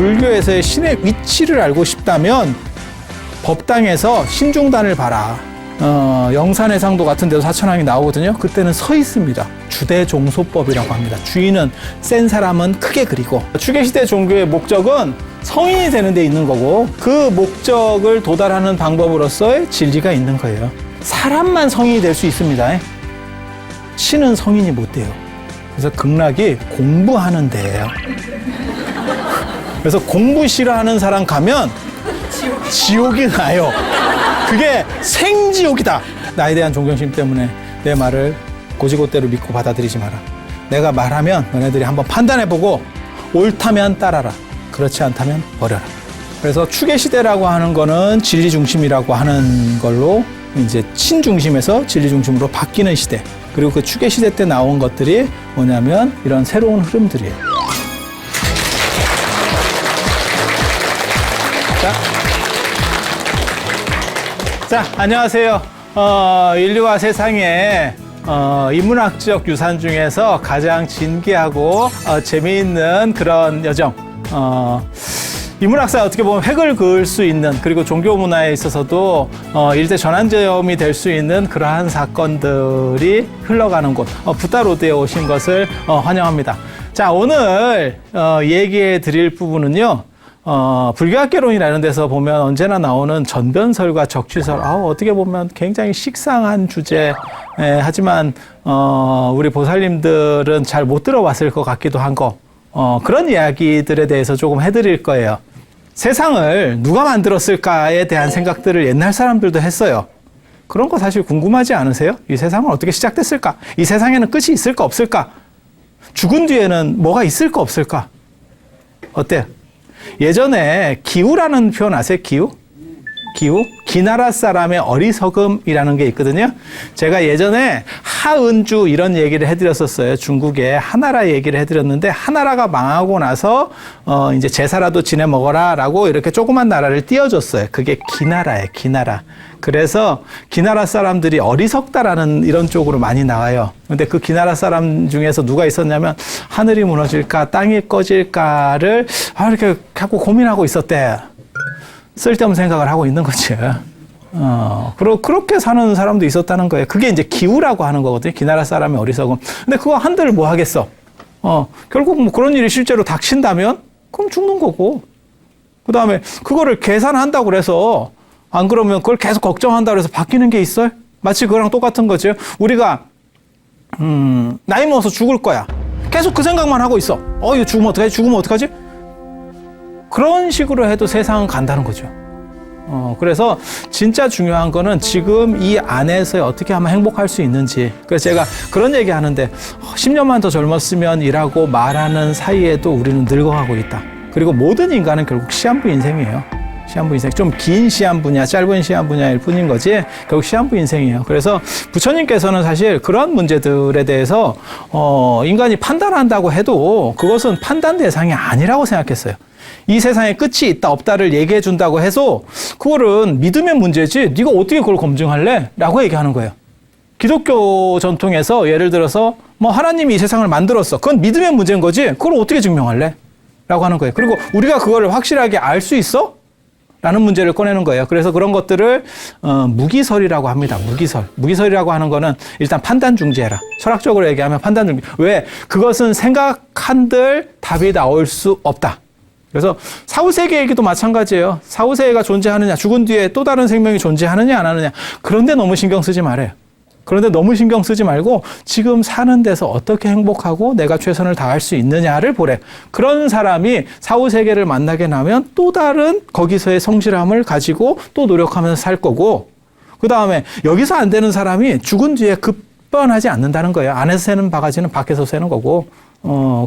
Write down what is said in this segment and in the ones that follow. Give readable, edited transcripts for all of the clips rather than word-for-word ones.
불교에서의 신의 위치를 알고 싶다면 법당에서 신중단을 봐라. 영산해상도 같은 데도 사천왕이 나오거든요. 그때는 서 있습니다. 주대종소법이라고 합니다. 주인은 센 사람은 크게 그리고, 추계시대 종교의 목적은 성인이 되는 데 있는 거고, 그 목적을 도달하는 방법으로서의 진리가 있는 거예요. 사람만 성인이 될 수 있습니다. 신은 성인이 못 돼요. 그래서 극락이 공부하는 데예요. 그래서 공부 싫어하는 사람 가면 지옥이 나요. 그게 생지옥이다. 나에 대한 존경심 때문에 내 말을 고지고대로 믿고 받아들이지 마라. 내가 말하면 너네들이 한번 판단해보고 옳다면 따라라. 그렇지 않다면 버려라. 그래서 추계시대라고 하는 거는 진리 중심이라고 하는 걸로 이제 신중심에서 진리 중심으로 바뀌는 시대. 그리고 그 추계시대 때 나온 것들이 뭐냐면 이런 새로운 흐름들이에요. 자, 안녕하세요. 인류와 세상의 인문학적 유산 중에서 가장 진귀하고 재미있는 그런 여정. 인문학사에 어떻게 보면 획을 그을 수 있는, 그리고 종교 문화에 있어서도 일대 전환점이 될 수 있는 그러한 사건들이 흘러가는 곳, 부다로드에 오신 것을 환영합니다. 자, 오늘 얘기해 드릴 부분은요, 불교학개론이라는 데서 보면 언제나 나오는 전변설과 적취설, 어떻게 보면 굉장히 식상한 주제, 하지만 우리 보살님들은 잘 못 들어봤을 것 같기도 한 거, 그런 이야기들에 대해서 조금 해드릴 거예요. 세상을 누가 만들었을까에 대한 생각들을 옛날 사람들도 했어요. 그런 거 사실 궁금하지 않으세요? 이 세상은 어떻게 시작됐을까? 이 세상에는 끝이 있을까 없을까? 죽은 뒤에는 뭐가 있을까 없을까? 어때요? 예전에 기우라는 표현 아세요? 기우? 기우? 기나라 사람의 어리석음이라는 게 있거든요. 제가 예전에 하은주 이런 얘기를 해드렸었어요. 중국에 하나라 얘기를 해드렸는데, 하나라가 망하고 나서 이제 제사라도 지내 먹어라 라고 이렇게 조그만 나라를 띄워줬어요. 그게 기나라예요. 기나라. 그래서 기나라 사람들이 어리석다라는 이런 쪽으로 많이 나와요. 근데 그 기나라 사람 중에서 누가 있었냐면, 하늘이 무너질까 땅이 꺼질까를 이렇게 자꾸 고민하고 있었대. 쓸데없는 생각을 하고 있는 거지. 그렇게 사는 사람도 있었다는 거예요. 그게 이제 기우라고 하는 거거든요. 기나라 사람의 어리석음. 근데 그거 한들 뭐 하겠어? 결국 뭐 그런 일이 실제로 닥친다면, 그럼 죽는 거고. 그 다음에 그거를 계산한다고 그래서, 안 그러면 그걸 계속 걱정한다고 해서 바뀌는 게 있어요? 마치 그거랑 똑같은 거죠. 우리가, 나이 먹어서 죽을 거야. 계속 그 생각만 하고 있어. 이거 죽으면 어떡하지? 죽으면 어떡하지? 그런 식으로 해도 세상은 간다는 거죠. 그래서 진짜 중요한 거는 지금 이 안에서 어떻게 하면 행복할 수 있는지. 그래서 제가 그런 얘기 하는데, 10년만 더 젊었으면 이라고 말하는 사이에도 우리는 늙어가고 있다. 그리고 모든 인간은 결국 시한부 인생이에요. 시한부 인생. 좀 긴 시한부냐 짧은 시한부냐일 뿐인 거지, 결국 시한부 인생이에요. 그래서 부처님께서는 사실 그런 문제들에 대해서 인간이 판단한다고 해도 그것은 판단 대상이 아니라고 생각했어요. 이 세상에 끝이 있다 없다를 얘기해 준다고 해서 그거는 믿음의 문제지 네가 어떻게 그걸 검증할래? 라고 얘기하는 거예요. 기독교 전통에서 예를 들어서 뭐 하나님이 이 세상을 만들었어. 그건 믿음의 문제인 거지 그걸 어떻게 증명할래? 라고 하는 거예요. 그리고 우리가 그거를 확실하게 알 수 있어? 라는 문제를 꺼내는 거예요. 그래서 그런 것들을 무기설이라고 합니다. 무기설. 무기설이라고 하는 거는 일단 판단 중지해라. 철학적으로 얘기하면 판단 중지. 왜? 그것은 생각한들 답이 나올 수 없다. 그래서 사후세계 얘기도 마찬가지예요. 사후세계가 존재하느냐, 죽은 뒤에 또 다른 생명이 존재하느냐 안 하느냐. 그런데 너무 신경 쓰지 말아요. 그런데 너무 신경 쓰지 말고 지금 사는 데서 어떻게 행복하고 내가 최선을 다할 수 있느냐를 보래. 그런 사람이 사후세계를 만나게 나면 또 다른 거기서의 성실함을 가지고 또 노력하면서 살 거고, 그 다음에 여기서 안 되는 사람이 죽은 뒤에 급변하지 않는다는 거예요. 안에서 새는 바가지는 밖에서 새는 거고.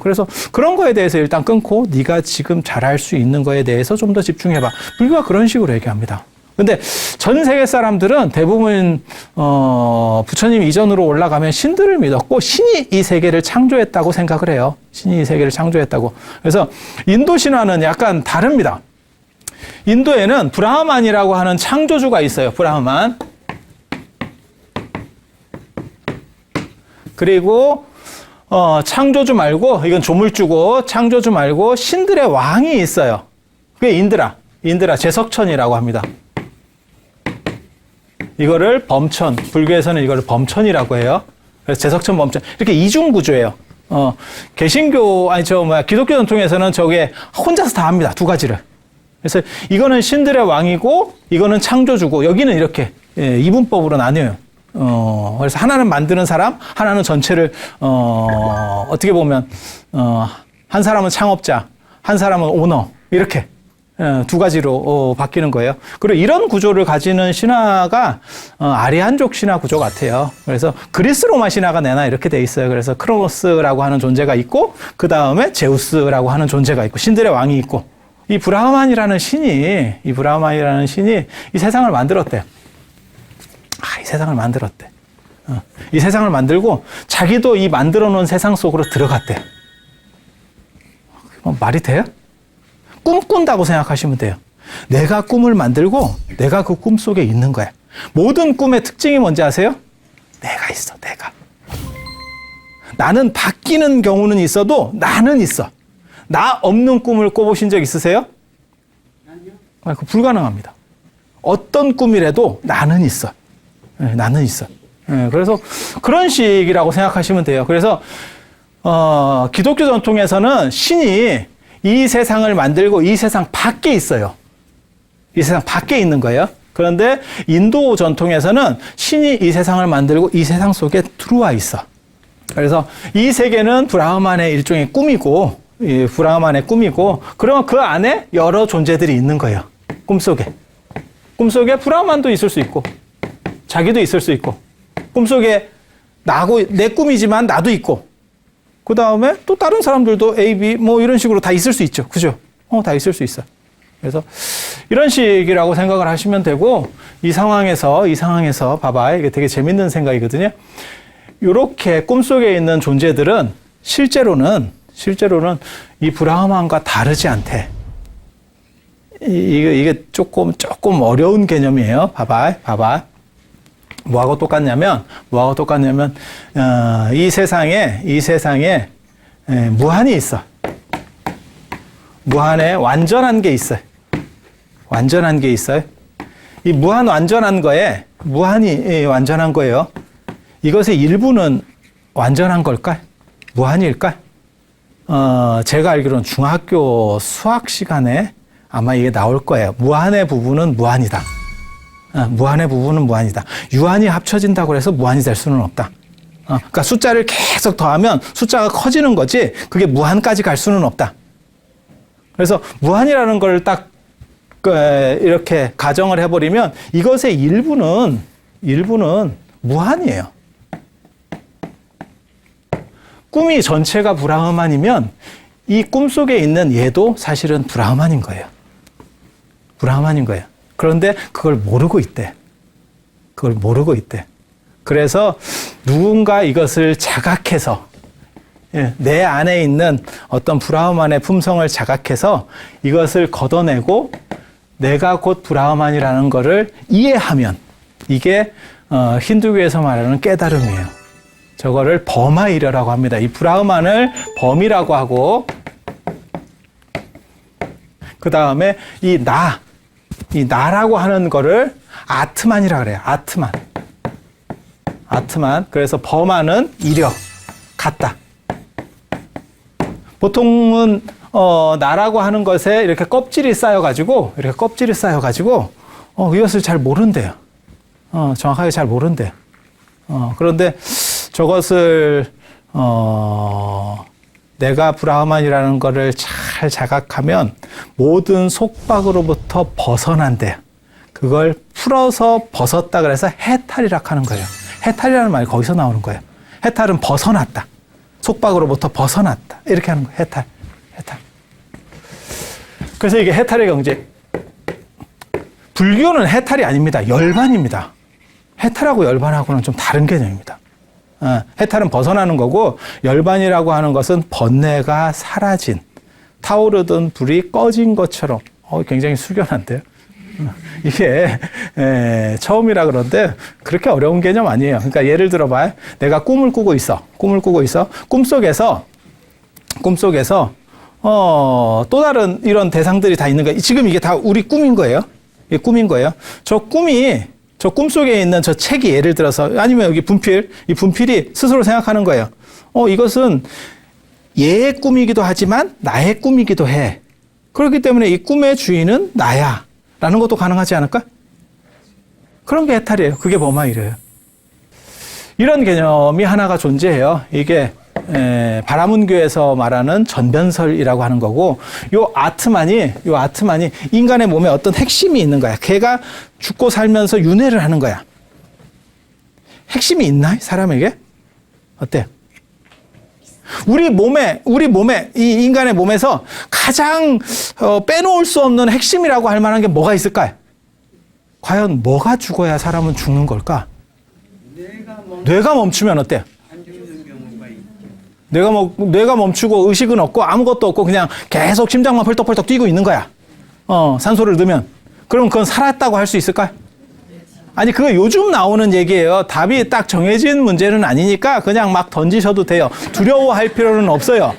그래서 그런 거에 대해서 일단 끊고 네가 지금 잘할 수 있는 거에 대해서 좀 더 집중해봐. 불교가 그런 식으로 얘기합니다. 근데 전 세계 사람들은 대부분 부처님 이전으로 올라가면 신들을 믿었고 신이 이 세계를 창조했다고 생각을 해요. 신이 이 세계를 창조했다고. 그래서 인도 신화는 약간 다릅니다. 인도에는 브라흐만이라고 하는 창조주가 있어요. 브라흐만. 그리고 창조주 말고, 이건 조물주고, 창조주 말고 신들의 왕이 있어요. 그게 인드라, 제석천이라고 합니다. 이거를 범천, 불교에서는 이거를 범천이라고 해요. 그래서 제석천, 범천. 이렇게 이중 구조예요. 기독교 전통에서는 저게 혼자서 다 합니다. 두 가지를. 그래서 이거는 신들의 왕이고, 이거는 창조주고, 여기는 이렇게, 이분법으로 나뉘어요. 그래서 하나는 만드는 사람, 하나는 전체를, 어떻게 보면, 한 사람은 창업자, 한 사람은 오너, 이렇게. 두 가지로 바뀌는 거예요. 그리고 이런 구조를 가지는 신화가 아리안족 신화 구조 같아요. 그래서 그리스 로마 신화가 내나 이렇게 돼 있어요. 그래서 크로노스라고 하는 존재가 있고, 그 다음에 제우스라고 하는 존재가 있고, 신들의 왕이 있고, 이 브라흐만이라는 신이 이 세상을 만들었대요. 이 세상을 만들었대. 이 세상을 만들고 자기도 이 만들어 놓은 세상 속으로 들어갔대. 말이 돼요? 꿈꾼다고 생각하시면 돼요. 내가 꿈을 만들고 내가 그 꿈 속에 있는 거야. 모든 꿈의 특징이 뭔지 아세요? 내가 있어, 내가. 나는 바뀌는 경우는 있어도 나는 있어. 나 없는 꿈을 꿔보신 적 있으세요? 아니요. 그거 불가능합니다. 어떤 꿈이라도 나는 있어. 나는 있어. 그래서 그런 식이라고 생각하시면 돼요. 그래서 기독교 전통에서는 신이 이 세상을 만들고 이 세상 밖에 있어요. 이 세상 밖에 있는 거예요. 그런데 인도 전통에서는 신이 이 세상을 만들고 이 세상 속에 들어와 있어. 그래서 이 세계는 브라흐만의 일종의 꿈이고, 브라흐만의 꿈이고, 그러면 그 안에 여러 존재들이 있는 거예요. 꿈속에. 꿈속에 브라흐만도 있을 수 있고, 자기도 있을 수 있고, 꿈속에 내 꿈이지만 나도 있고, 그 다음에 또 다른 사람들도 A, B 뭐 이런 식으로 다 있을 수 있죠. 그죠? 다 있을 수 있어. 그래서 이런 식이라고 생각을 하시면 되고, 이 상황에서 봐봐. 이게 되게 재밌는 생각이거든요. 이렇게 꿈속에 있는 존재들은 실제로는 이 브라흐만과 다르지 않대. 이게 조금 어려운 개념이에요. 봐봐. 뭐하고 똑같냐면, 이 세상에 무한이 있어. 무한에 완전한 게 있어요. 이 무한 완전한 거에, 무한이 완전한 거예요. 이것의 일부는 완전한 걸까? 무한일까? 제가 알기로는 중학교 수학 시간에 아마 이게 나올 거예요. 무한의 부분은 무한이다. 무한의 부분은 무한이다. 유한이 합쳐진다고 해서 무한이 될 수는 없다. 그러니까 숫자를 계속 더하면 숫자가 커지는 거지, 그게 무한까지 갈 수는 없다. 그래서 무한이라는 걸 딱 이렇게 가정을 해버리면 이것의 일부는 무한이에요. 꿈이 전체가 브라흐만이면 이 꿈속에 있는 얘도 사실은 브라흐만인 거예요. 그런데 그걸 모르고 있대. 그래서 누군가 이것을 자각해서, 내 안에 있는 어떤 브라흐만의 품성을 자각해서 이것을 걷어내고 내가 곧 브라흐만이라는 거를 이해하면, 이게 힌두교에서 말하는 깨달음이에요. 저거를 범아이려라고 합니다. 이 브라흐만을 범이라고 하고, 그 다음에 이 나라고 하는 거를 아트만이라 그래요. 아트만. 그래서 범아는 이려, 같다. 보통은 나라고 하는 것에 이렇게 껍질이 쌓여가지고 이것을 잘 모른대요. 정확하게 잘 모른대요. 그런데 저것을 내가 브라흐만이라는 거를 잘 자각하면 모든 속박으로부터 벗어난대. 그걸 풀어서 벗었다 그래서 해탈이라고 하는 거예요. 해탈이라는 말이 거기서 나오는 거예요. 해탈은 벗어났다. 속박으로부터 벗어났다. 이렇게 하는 거예요. 해탈. 그래서 이게 해탈의 경지. 불교는 해탈이 아닙니다. 열반입니다. 해탈하고 열반하고는 좀 다른 개념입니다. 해탈은 벗어나는 거고, 열반이라고 하는 것은 번뇌가 사라진, 타오르던 불이 꺼진 것처럼, 굉장히 숙연한데요. 이게 처음이라 그런데 그렇게 어려운 개념 아니에요. 그러니까 예를 들어봐. 내가 꿈을 꾸고 있어. 꿈속에서 또 다른 이런 대상들이 다 있는 거예요. 지금 이게 다 우리 꿈인 거예요. 이게 꿈인 거예요. 저 꿈속에 있는 저 책이 예를 들어서 아니면 여기 이 분필이 스스로 생각하는 거예요. 이것은 얘의 꿈이기도 하지만 나의 꿈이기도 해. 그렇기 때문에 이 꿈의 주인은 나야. 라는 것도 가능하지 않을까? 그런 게 해탈이에요. 그게 버마일이에요. 이런 개념이 하나가 존재해요. 이게 바라문교에서 말하는 전변설이라고 하는 거고, 요 아트만이 인간의 몸에 어떤 핵심이 있는 거야. 걔가 죽고 살면서 윤회를 하는 거야. 핵심이 있나? 사람에게? 어때? 우리 몸에 이 인간의 몸에서 가장 빼놓을 수 없는 핵심이라고 할 만한 게 뭐가 있을까요? 과연 뭐가 죽어야 사람은 죽는 걸까? 뇌가 멈추면 어때요? 뇌가 멈추고 의식은 없고 아무것도 없고 그냥 계속 심장만 펄떡펄떡 뛰고 있는 거야. 산소를 넣으면. 그럼 그건 살았다고 할 수 있을까요? 아니, 그거 요즘 나오는 얘기예요. 답이 딱 정해진 문제는 아니니까 그냥 막 던지셔도 돼요. 두려워할 필요는 없어요.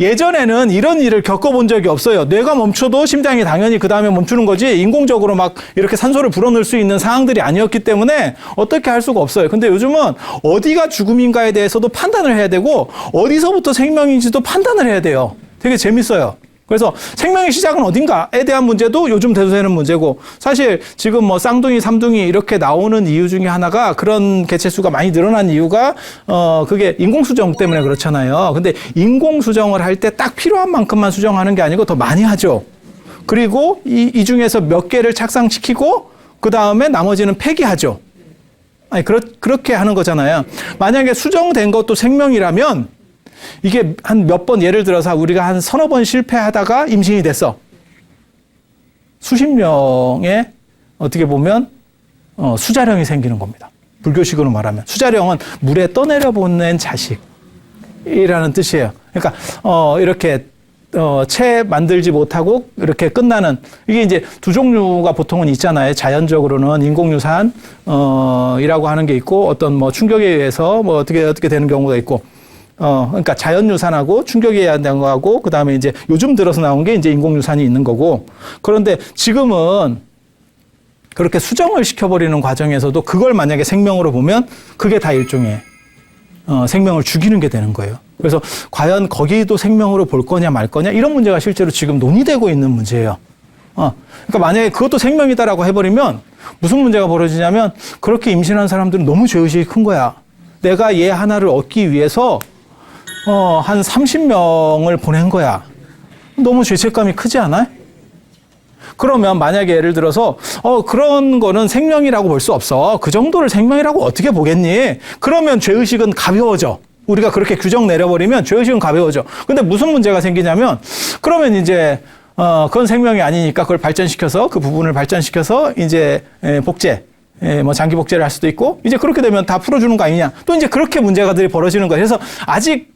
예전에는 이런 일을 겪어본 적이 없어요. 뇌가 멈춰도 심장이 당연히 그 다음에 멈추는 거지, 인공적으로 막 이렇게 산소를 불어넣을 수 있는 상황들이 아니었기 때문에 어떻게 할 수가 없어요. 근데 요즘은 어디가 죽음인가에 대해서도 판단을 해야 되고, 어디서부터 생명인지도 판단을 해야 돼요. 되게 재밌어요. 그래서 생명의 시작은 어딘가에 대한 문제도 요즘 대두되는 문제고, 사실 지금 뭐 쌍둥이, 삼둥이 이렇게 나오는 이유 중에 하나가, 그런 개체수가 많이 늘어난 이유가 그게 인공수정 때문에 그렇잖아요. 근데 인공수정을 할 때 딱 필요한 만큼만 수정하는 게 아니고 더 많이 하죠. 그리고 이 중에서 몇 개를 착상시키고 그 다음에 나머지는 폐기하죠. 아니, 그렇게 하는 거잖아요. 만약에 수정된 것도 생명이라면 이게 한 몇 번, 예를 들어서 우리가 한 서너 번 실패하다가 임신이 됐어. 수십 명의 어떻게 보면 수자령이 생기는 겁니다. 불교식으로 말하면 수자령은 물에 떠내려 보낸 자식이라는 뜻이에요. 그러니까 이렇게 채 만들지 못하고 이렇게 끝나는, 이게 이제 두 종류가 보통은 있잖아요. 자연적으로는 인공유산 이라고 하는 게 있고, 어떤 뭐 충격에 의해서 뭐 어떻게 되는 경우가 있고, 그러니까 자연유산하고 충격에 의한 거하고, 그 다음에 이제 요즘 들어서 나온 게 이제 인공유산이 있는 거고. 그런데 지금은 그렇게 수정을 시켜버리는 과정에서도 그걸 만약에 생명으로 보면 그게 다 일종의 생명을 죽이는 게 되는 거예요. 그래서 과연 거기도 생명으로 볼 거냐 말 거냐, 이런 문제가 실제로 지금 논의되고 있는 문제예요. 그러니까 만약에 그것도 생명이다라고 해버리면 무슨 문제가 벌어지냐면, 그렇게 임신한 사람들은 너무 죄의식이 큰 거야. 내가 얘 하나를 얻기 위해서 한 30명을 보낸 거야. 너무 죄책감이 크지 않아요? 그러면 만약에 예를 들어서 그런 거는 생명이라고 볼 수 없어. 그 정도를 생명이라고 어떻게 보겠니? 그러면 죄의식은 가벼워져. 우리가 그렇게 규정 내려버리면 죄의식은 가벼워져. 근데 무슨 문제가 생기냐면, 그러면 이제 그건 생명이 아니니까 그걸 발전시켜서, 그 부분을 발전시켜서 이제 복제, 뭐 장기 복제를 할 수도 있고, 이제 그렇게 되면 다 풀어주는 거 아니냐. 또 이제 그렇게 문제가들이 벌어지는 거예요. 그래서 아직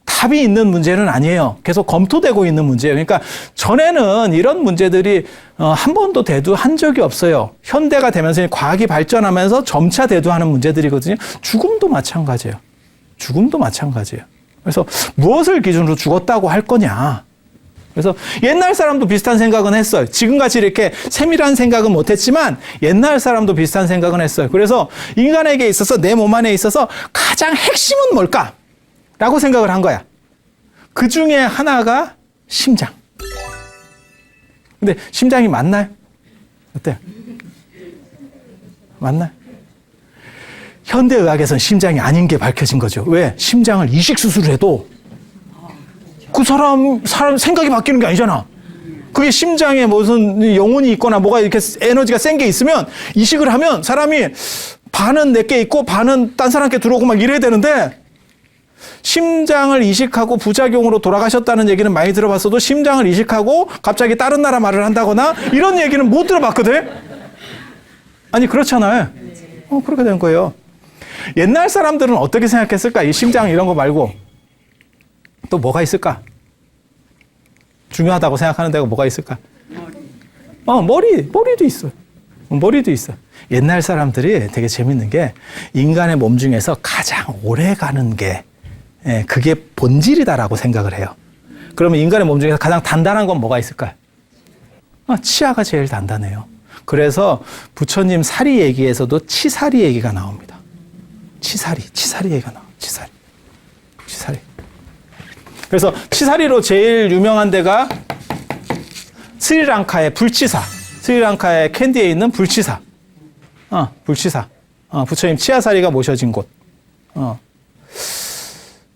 답이 있는 문제는 아니에요. 계속 검토되고 있는 문제예요. 그러니까 전에는 이런 문제들이 한 번도 대두한 적이 없어요. 현대가 되면서 과학이 발전하면서 점차 대두하는 문제들이거든요. 죽음도 마찬가지예요. 그래서 무엇을 기준으로 죽었다고 할 거냐. 그래서 옛날 사람도 비슷한 생각은 했어요. 지금같이 이렇게 세밀한 생각은 못했지만 옛날 사람도 비슷한 생각은 했어요. 그래서 인간에게 있어서, 내 몸 안에 있어서 가장 핵심은 뭘까? 라고 생각을 한 거야. 그 중에 하나가 심장. 근데 심장이 맞나요? 어때요? 맞나요? 현대의학에서는 심장이 아닌 게 밝혀진 거죠. 왜? 심장을 이식 수술을 해도 그 사람 생각이 바뀌는 게 아니잖아. 그게 심장에 무슨 영혼이 있거나 뭐가 이렇게 에너지가 센 게 있으면 이식을 하면 사람이 반은 내게 있고 반은 딴 사람께 들어오고 막 이래야 되는데, 심장을 이식하고 부작용으로 돌아가셨다는 얘기는 많이 들어봤어도 심장을 이식하고 갑자기 다른 나라 말을 한다거나 이런 얘기는 못 들어봤거든. 아니, 그렇잖아요. 그렇게 된 거예요. 옛날 사람들은 어떻게 생각했을까? 이 심장 이런 거 말고 또 뭐가 있을까? 중요하다고 생각하는 데가 뭐가 있을까? 머리도 있어요. 머리도 있어요. 옛날 사람들이 되게 재밌는 게 인간의 몸 중에서 가장 오래 가는 게 그게 본질이다라고 생각을 해요. 그러면 인간의 몸 중에서 가장 단단한 건 뭐가 있을까요? 치아가 제일 단단해요. 그래서 부처님 사리 얘기에서도 치사리 얘기가 나옵니다. 치사리 얘기가 나와요. 치사리. 그래서 치사리로 제일 유명한 데가 스리랑카의 불치사. 스리랑카의 캔디에 있는 불치사. 불치사. 부처님 치아사리가 모셔진 곳.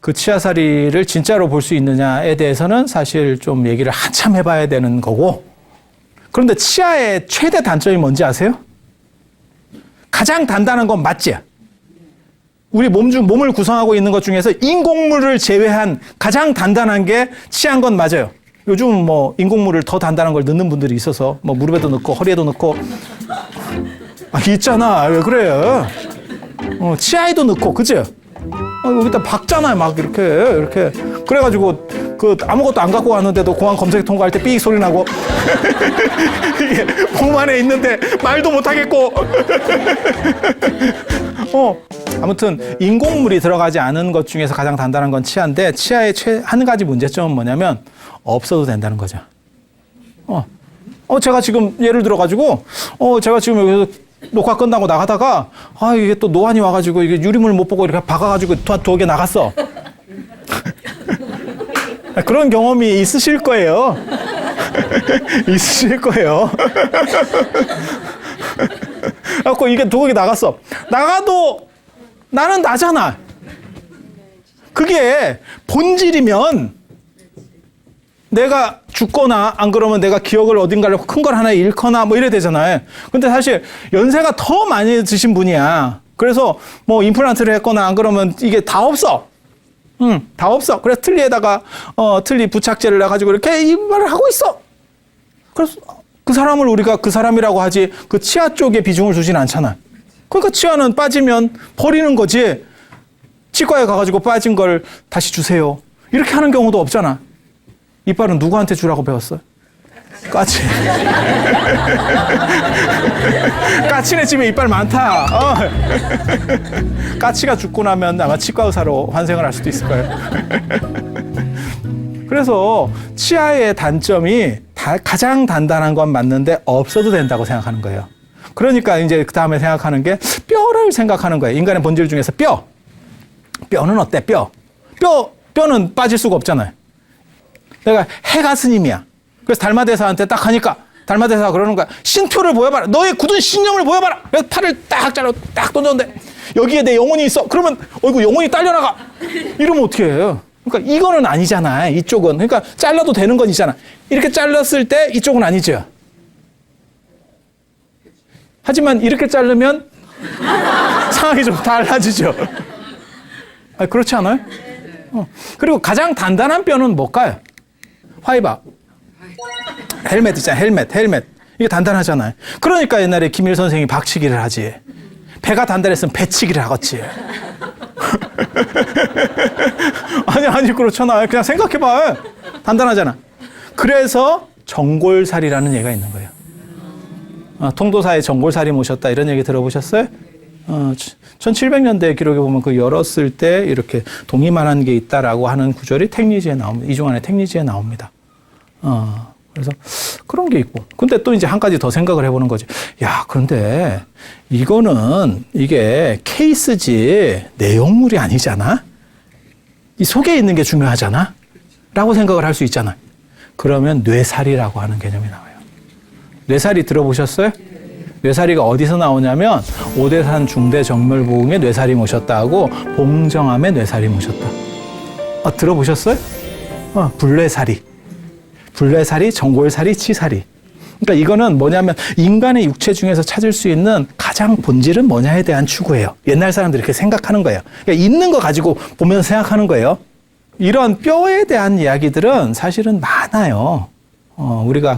그 치아사리를 진짜로 볼 수 있느냐에 대해서는 사실 좀 얘기를 한참 해봐야 되는 거고. 그런데 치아의 최대 단점이 뭔지 아세요? 가장 단단한 건 맞지? 우리 몸을 구성하고 있는 것 중에서 인공물을 제외한 가장 단단한 게 치아인 건 맞아요. 요즘 뭐 인공물을 더 단단한 걸 넣는 분들이 있어서 뭐 무릎에도 넣고 허리에도 넣고 있잖아. 왜 그래요? 치아에도 넣고 그치? 여기다 박잖아요. 막 이렇게 그래가지고 그 아무것도 안 갖고 왔는데도 공항 검색 통과할 때 삐익 소리 나고 이게 몸 안에 있는데 말도 못 하겠고 아무튼 인공물이 들어가지 않은 것 중에서 가장 단단한 건 치아인데 치아의 한 가지 문제점은 뭐냐면 없어도 된다는 거죠. 제가 지금 예를 들어가지고 제가 지금 여기서 녹화 끝나고 나가다가 이게 또 노안이 와가지고 이게 유리물 못 보고 이렇게 박아가지고 두개 나갔어. 그런 경험이 있으실 거예요. 있으실 거예요. 그래갖고 이게 두 개 나갔어. 나가도 나는 나잖아. 그게 본질이면 내가 죽거나 안 그러면 내가 기억을 어딘가를 큰 걸 하나 잃거나 뭐 이래 되잖아요. 근데 사실 연세가 더 많이 드신 분이야. 그래서 뭐 임플란트를 했거나 안 그러면 이게 다 없어. 다 없어. 그래서 틀니에다가 틀니 부착제를 해가지고 이렇게 이발을 하고 있어. 그래서 그 사람을 우리가 그 사람이라고 하지 그 치아 쪽에 비중을 두진 않잖아. 그러니까 치아는 빠지면 버리는 거지. 치과에 가가지고 빠진 걸 다시 주세요. 이렇게 하는 경우도 없잖아. 이빨은 누구한테 주라고 배웠어요? 까치. 까치네 집에 이빨 많다. 까치가 죽고 나면 아마 치과 의사로 환생을 할 수도 있을 거예요. 그래서 치아의 단점이 가장 단단한 건 맞는데 없어도 된다고 생각하는 거예요. 그러니까 이제 그 다음에 생각하는 게 뼈를 생각하는 거예요. 인간의 본질 중에서 뼈. 뼈는 어때? 뼈는 빠질 수가 없잖아요. 내가 해가 스님이야. 그래서 달마대사한테 딱 하니까 달마대사가 그러는 거야. 신표를 보여봐라. 너의 굳은 신념을 보여봐라. 그래서 팔을 딱 잘라 딱 던졌는데 여기에 내 영혼이 있어. 그러면 영혼이 딸려나가. 이러면 어떻게 해요? 그러니까 이거는 아니잖아. 이쪽은. 그러니까 잘라도 되는 건 있잖아. 이렇게 잘랐을 때 이쪽은 아니죠. 하지만 이렇게 자르면 상황이 좀 달라지죠. 그렇지 않아요? 그리고 가장 단단한 뼈는 뭘까요? 화이바. 헬멧 있잖아요. 헬멧. 이게 단단하잖아요. 그러니까 옛날에 김일 선생이 박치기를 하지. 배가 단단했으면 배치기를 하겠지. 아니 그렇잖아. 그냥 생각해봐. 단단하잖아. 그래서 정골살이라는 얘가 있는 거예요. 통도사에 정골살이 모셨다 이런 얘기 들어보셨어요? 1700년대 기록에 보면 그 열었을 때 이렇게 동이만한 게 있다라고 하는 구절이 택리지에 나옵니다. 이중안의 택리지에 나옵니다. 그래서 그런 게 있고. 근데 또 이제 한 가지 더 생각을 해보는 거지. 야, 그런데 이게 케이스지 내용물이 아니잖아? 이 속에 있는 게 중요하잖아? 라고 생각을 할 수 있잖아. 그러면 뇌살이라고 하는 개념이 나와요. 뇌살이 들어보셨어요? 뇌살이가 어디서 나오냐면 오대산 중대정멸보응에 뇌살이 모셨다 하고 봉정암에 뇌살이 모셨다. 들어보셨어요? 불뇌살이, 정골살이, 치살이. 그러니까 이거는 뭐냐면 인간의 육체 중에서 찾을 수 있는 가장 본질은 뭐냐에 대한 추구예요. 옛날 사람들이 이렇게 생각하는 거예요. 그러니까 있는 거 가지고 보면서 생각하는 거예요. 이런 뼈에 대한 이야기들은 사실은 많아요.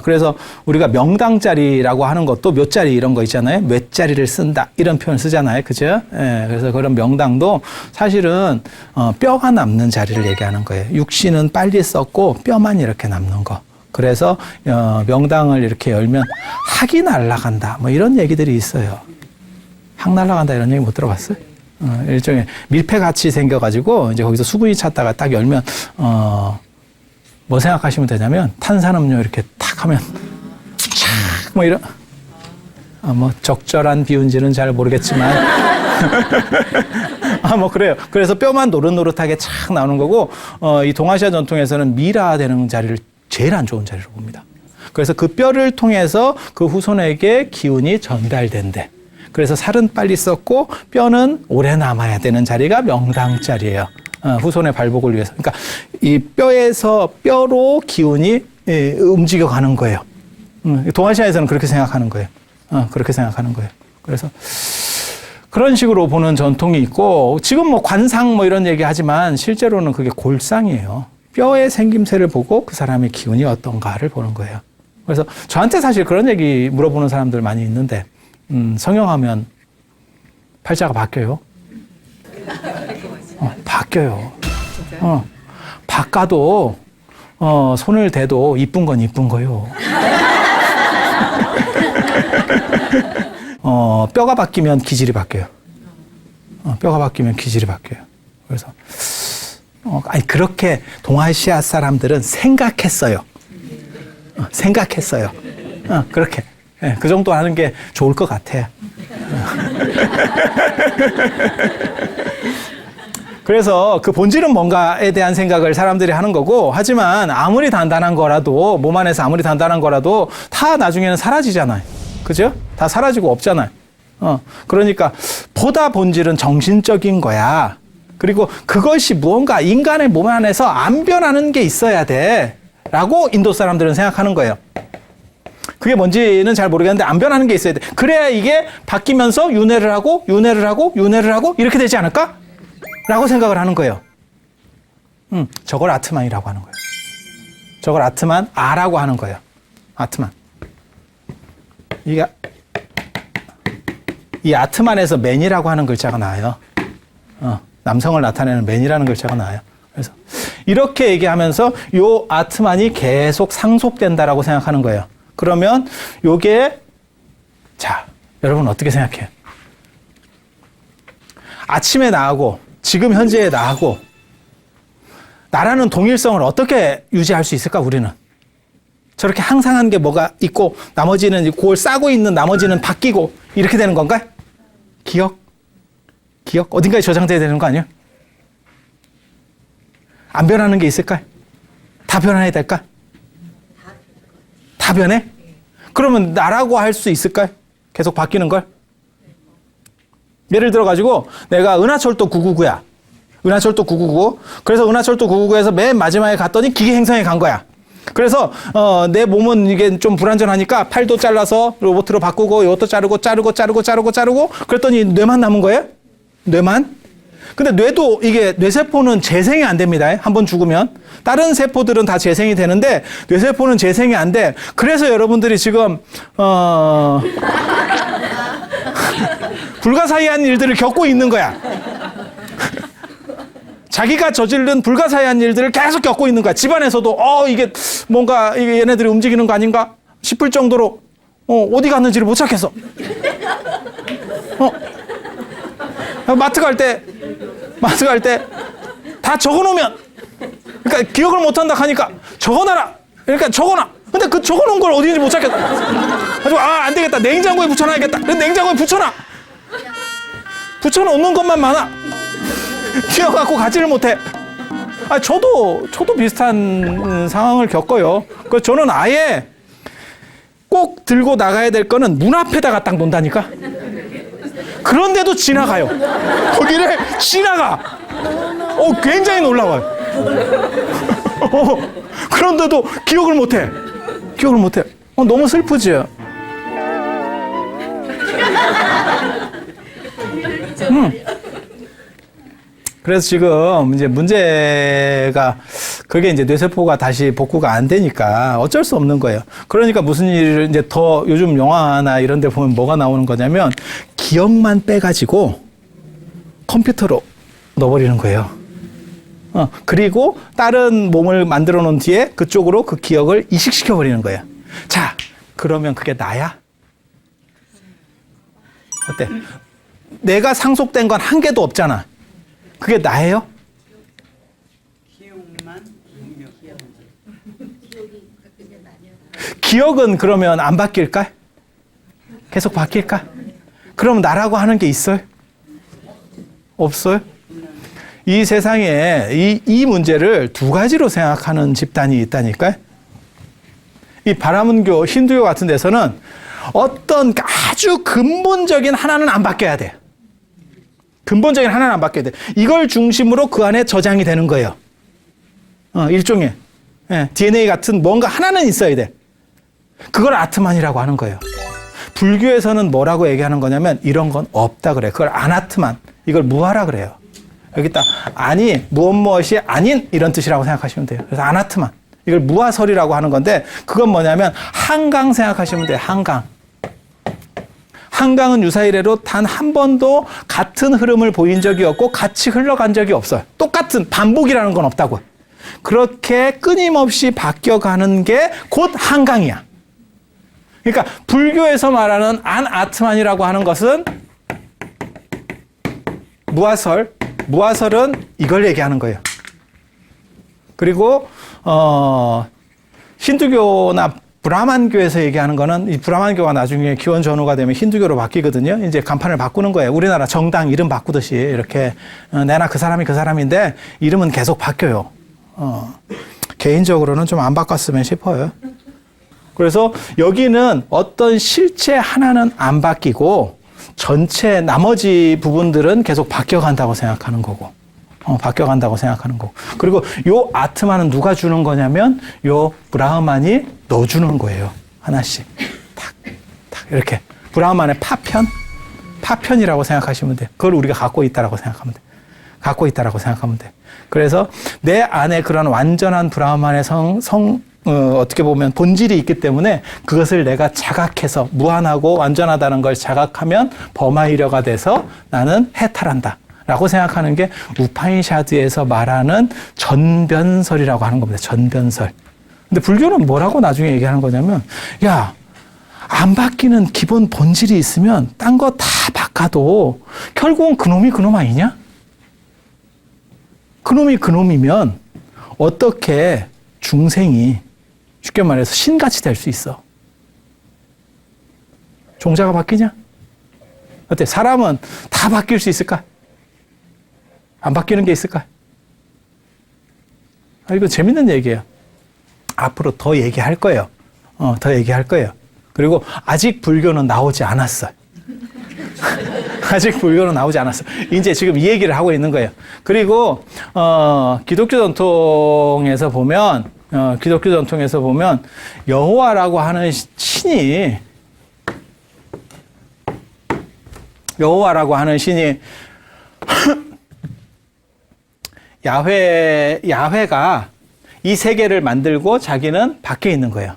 그래서 우리가 명당짜리라고 하는 것도 묘짜리 이런 거 있잖아요. 뇌짜리를 쓴다. 이런 표현을 쓰잖아요. 그죠? 그래서 그런 명당도 사실은, 뼈가 남는 자리를 얘기하는 거예요. 육신은 빨리 썼고 뼈만 이렇게 남는 거. 그래서 명당을 이렇게 열면 학이 날아간다. 뭐 이런 얘기들이 있어요. 학 날아간다 이런 얘기 못 들어봤어요? 일종의 밀폐같이 생겨가지고 이제 거기서 수분이 찼다가 딱 열면 뭐 생각하시면 되냐면 탄산음료 이렇게 탁 하면 촥 뭐 이런 뭐 적절한 비운지는 잘 모르겠지만 뭐 그래요. 그래서 뼈만 노릇노릇하게 착 나오는 거고 이 동아시아 전통에서는 미라되는 자리를 제일 안 좋은 자리로 봅니다. 그래서 그 뼈를 통해서 그 후손에게 기운이 전달된대. 그래서 살은 빨리 썩고 뼈는 오래 남아야 되는 자리가 명당 자리예요. 후손의 발복을 위해서. 그러니까 이 뼈에서 뼈로 기운이 움직여 가는 거예요. 동아시아에서는 그렇게 생각하는 거예요. 그렇게 생각하는 거예요. 그래서 그런 식으로 보는 전통이 있고 지금 뭐 관상 뭐 이런 얘기 하지만 실제로는 그게 골상이에요. 뼈의 생김새를 보고 그 사람의 기운이 어떤가를 보는 거예요. 그래서 저한테 사실 그런 얘기 물어보는 사람들 많이 있는데 성형하면 팔자가 바뀌어요? 바뀌어요. 바꿔도 손을 대도 이쁜 건 이쁜 거요. 뼈가 바뀌면 기질이 바뀌어요. 뼈가 바뀌면 기질이 바뀌어요. 그래서 아니 그렇게 동아시아 사람들은 생각했어요. 생각했어요. 그렇게. 그 정도 하는 게 좋을 것 같아. 그래서 그 본질은 뭔가에 대한 생각을 사람들이 하는 거고, 하지만 아무리 단단한 거라도, 몸 안에서 아무리 단단한 거라도 다 나중에는 사라지잖아요. 그죠? 다 사라지고 없잖아요. 그러니까 보다 본질은 정신적인 거야. 그리고 그것이 무언가 인간의 몸 안에서 안 변하는 게 있어야 돼. 라고 인도 사람들은 생각하는 거예요. 그게 뭔지는 잘 모르겠는데 안 변하는 게 있어야 돼. 그래야 이게 바뀌면서 윤회를 하고 윤회를 하고 윤회를 하고 이렇게 되지 않을까? 라고 생각을 하는 거예요. 저걸 아트만이라고 하는 거예요. 저걸 아트만, 아라고 하는 거예요. 아트만. 이 아트만에서 맨이라고 하는 글자가 나와요. 남성을 나타내는 맨이라는 글자가 나와요. 그래서 이렇게 얘기하면서 요 아트만이 계속 상속된다라고 생각하는 거예요. 그러면 요게, 자, 여러분 어떻게 생각해요? 아침에 나하고 지금 현재의 나하고 나라는 동일성을 어떻게 유지할 수 있을까, 우리는? 저렇게 항상한 게 뭐가 있고 나머지는 그걸 싸고 있는 나머지는 바뀌고 이렇게 되는 건가? 기억 어딘가에 저장돼야 되는 거 아니에요? 안 변하는 게 있을까? 다 변해야 될까? 다 변해? 그러면 나라고 할 수 있을까? 계속 바뀌는 걸? 예를 들어가지고 내가 은하철도 999야. 은하철도 999. 그래서 은하철도 999에서 맨 마지막에 갔더니 기계 행성에 간 거야. 그래서 내 몸은 이게 좀 불완전하니까 팔도 잘라서 로봇으로 바꾸고 이것도 자르고 그랬더니 뇌만 남은 거예요? 뇌만? 근데 뇌도 이게 뇌세포는 재생이 안 됩니다. 한번 죽으면. 다른 세포들은 다 재생이 되는데 뇌세포는 재생이 안 돼. 그래서 여러분들이 지금 불가사의한 일들을 겪고 있는 거야. 자기가 저지른 불가사의한 일들을 계속 겪고 있는 거야. 집안에서도 이게 뭔가 이게 얘네들이 움직이는 거 아닌가 싶을 정도로 어디 갔는지를 못 찾겠어. 마트 갈 때 다 적어놓으면, 그러니까 기억을 못한다 하니까 적어놔라. 그러니까 적어놔. 근데 그 적어놓은 걸 어디인지 못 찾겠다. 가지고 안 되겠다. 냉장고에 붙여놔야겠다. 그래서 냉장고에 붙여놔. 붙여놓는 것만 많아. 튀어갖고 가지를 못해. 저도 비슷한 상황을 겪어요. 그래서 저는 아예 꼭 들고 나가야 될 거는 문 앞에다가 딱 놓는다니까. 그런데도 지나가요. 거기를 지나가. 굉장히 놀라워요. 그런데도 기억을 못해. 너무 슬프지. 그래서 지금 이제 문제가 그게 이제 뇌세포가 다시 복구가 안 되니까 어쩔 수 없는 거예요. 그러니까 무슨 일을 이제 더 요즘 영화나 이런 데 보면 뭐가 나오는 거냐면 기억만 빼가지고 컴퓨터로 넣어버리는 거예요. 그리고 다른 몸을 만들어 놓은 뒤에 그쪽으로 그 기억을 이식시켜 버리는 거예요. 자, 그러면 그게 나야? 어때? 내가 상속된 건 한 개도 없잖아. 그게 나예요? 기억은 그러면 안 바뀔까? 계속 바뀔까? 그럼 나라고 하는 게 있어요? 없어요? 이 세상에 이 문제를 두 가지로 생각하는 집단이 있다니까요. 이 바라문교, 힌두교 같은 데서는 어떤 아주 근본적인 하나는 안 바뀌어야 돼. 근본적인 하나는 안 바뀌어야 돼. 이걸 중심으로 그 안에 저장이 되는 거예요. 일종의 DNA 같은 뭔가 하나는 있어야 돼. 그걸 아트만이라고 하는 거예요. 불교에서는 뭐라고 얘기하는 거냐면 이런 건 없다 그래. 그걸 아나트만, 이걸 무하라 그래요. 여기다 아니, 무엇이 아닌 이런 뜻이라고 생각하시면 돼요. 그래서 아나트만, 이걸 무하설이라고 하는 건데 그건 뭐냐면 한강 생각하시면 돼요. 한강. 한강은 유사이래로 단 한 번도 같은 흐름을 보인 적이 없고 같이 흘러간 적이 없어요. 똑같은 반복이라는 건 없다고. 그렇게 끊임없이 바뀌어가는 게 곧 한강이야. 그러니까 불교에서 말하는 안아트만이라고 하는 것은 무하설은 이걸 얘기하는 거예요. 그리고 힌두교나 브라만교에서 얘기하는 거는 이 브라만교가 나중에 기원 전후가 되면 힌두교로 바뀌거든요. 이제 간판을 바꾸는 거예요. 우리나라 정당 이름 바꾸듯이 이렇게 내나 그 사람이 그 사람인데 이름은 계속 바뀌어요. 개인적으로는 좀 안 바꿨으면 싶어요. 그래서 여기는 어떤 실체 하나는 안 바뀌고 전체 나머지 부분들은 계속 바뀌어간다고 생각하는 거고, 바뀌어간다고 생각하는 거고. 그리고 요 아트만은 누가 주는 거냐면 요 브라흐만이 넣어주는 거예요. 하나씩 탁 이렇게 브라흐만의 파편이라고 생각하시면 돼요. 그걸 우리가 갖고 있다라고 생각하면 돼. 갖고 있다라고 생각하면 돼. 그래서 내 안에 그런 완전한 브라흐만의 어떻게 보면 본질이 있기 때문에 그것을 내가 자각해서 무한하고 완전하다는 걸 자각하면 범아이려가 돼서 나는 해탈한다 라고 생각하는 게 우파니샤드에서 말하는 전변설이라고 하는 겁니다. 전변설. 근데 불교는 뭐라고 나중에 얘기하는 거냐면, 야, 안 바뀌는 기본 본질이 있으면 딴 거 다 바꿔도 결국은 그놈이 그놈 아니냐? 그놈이 그놈이면 어떻게 중생이 쉽게 말해서 신같이 될 수 있어? 종자가 바뀌냐? 어때? 사람은 다 바뀔 수 있을까? 안 바뀌는 게 있을까? 이거 재밌는 얘기예요. 앞으로 더 얘기할 거예요. 더 얘기할 거예요. 그리고 아직 불교는 나오지 않았어요. 아직 불교는 나오지 않았어. 이제 지금 이 얘기를 하고 있는 거예요. 그리고 기독교 전통에서 보면 여호와라고 하는 신이 야훼가 이 세계를 만들고 자기는 밖에 있는 거예요.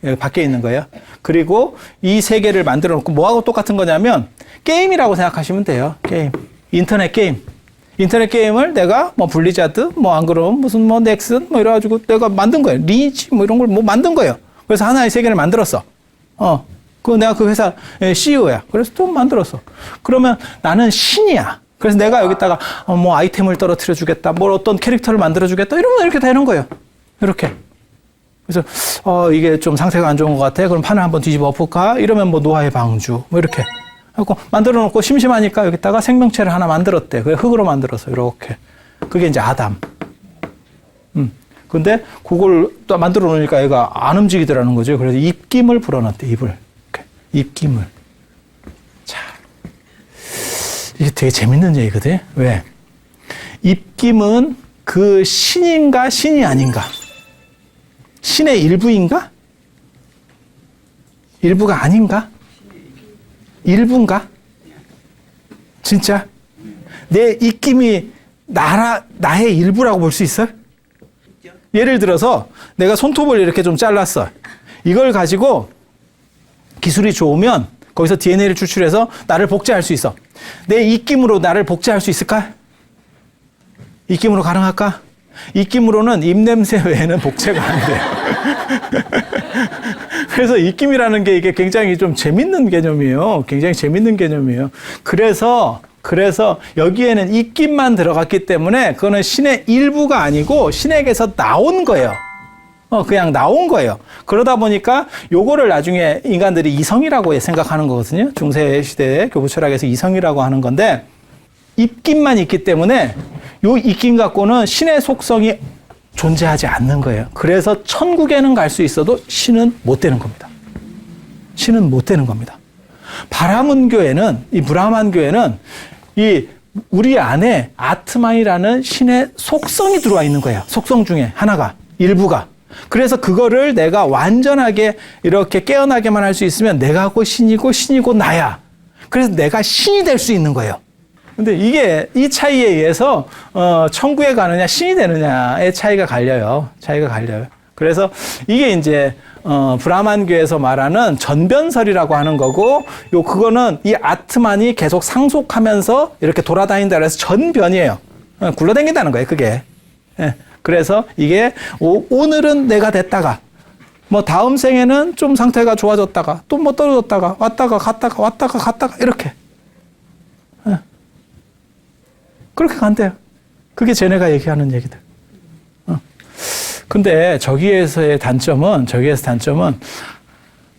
여기 밖에 있는 거예요. 그리고 이 세계를 만들어 놓고 뭐하고 똑같은 거냐면 게임이라고 생각하시면 돼요. 게임. 인터넷 게임을 내가 뭐 블리자드, 뭐 안 그러면 무슨 뭐 넥슨 뭐 이래가지고 내가 만든 거예요. 리치 뭐 이런 걸 뭐 만든 거예요. 그래서 하나의 세계를 만들었어. 내가 그 회사 CEO야. 그래서 좀 만들었어. 그러면 나는 신이야. 그래서 내가 여기다가 뭐 아이템을 떨어뜨려 주겠다. 뭘 어떤 캐릭터를 만들어 주겠다. 이러면 이렇게 되는 거예요. 이렇게. 그래서 이게 좀 상태가 안 좋은 것 같아. 그럼 판을 한번 뒤집어 엎을까? 이러면 뭐 노아의 방주 뭐 이렇게 하고 만들어 놓고 심심하니까 여기다가 생명체를 하나 만들었대. 그래 흙으로 만들어서 이렇게. 그게 이제 아담. 근데 그걸 또 만들어 놓으니까 얘가 안 움직이더라는 거죠. 그래서 입김을 불어넣었대. 입을. 이렇게. 입김을. 자, 이게 되게 재밌는 얘기거든. 왜? 입김은 그 신인가 신이 아닌가? 신의 일부인가? 일부가 아닌가? 일부인가? 진짜? 내 입김이 나의 일부라고 볼 수 있어요? 예를 들어서 내가 손톱을 이렇게 좀 잘랐어. 이걸 가지고 기술이 좋으면 거기서 DNA를 추출해서 나를 복제할 수 있어. 내 입김으로 나를 복제할 수 있을까? 입김으로 가능할까? 입김으로는 입냄새 외에는 복제가 안 돼요. 그래서 입김이라는 게 이게 굉장히 좀 재밌는 개념이에요. 굉장히 재밌는 개념이에요. 그래서 여기에는 입김만 들어갔기 때문에 그거는 신의 일부가 아니고 신에게서 나온 거예요. 그냥 나온 거예요. 그러다 보니까 요거를 나중에 인간들이 이성이라고 생각하는 거거든요. 중세 시대에 교부 철학에서 이성이라고 하는 건데, 입김만 있기 때문에 요 입김 갖고는 신의 속성이 존재하지 않는 거예요. 그래서 천국에는 갈 수 있어도 신은 못 되는 겁니다. 신은 못 되는 겁니다. 바라문교에는, 이 브라만교에는 이 우리 안에 아트만이라는 신의 속성이 들어와 있는 거예요. 속성 중에 하나가, 일부가. 그래서 그거를 내가 완전하게 이렇게 깨어나게만 할 수 있으면 내가 곧 신이고 신이고 나야. 그래서 내가 신이 될 수 있는 거예요. 근데 이게 이 차이에 의해서 천국에 가느냐 신이 되느냐의 차이가 갈려요. 그래서 이게 이제 브라만교에서 말하는 전변설이라고 하는 거고, 그거는 이 아트만이 계속 상속하면서 이렇게 돌아다닌다 그래서 전변이에요. 굴러다닌다는 거예요, 그게. 예. 그래서 이게 오늘은 내가 됐다가, 뭐 다음 생에는 좀 상태가 좋아졌다가, 또 뭐 떨어졌다가, 왔다가 갔다가 이렇게. 예. 그렇게 간대요. 그게 쟤네가 얘기하는 얘기들. 근데 저기에서의 단점은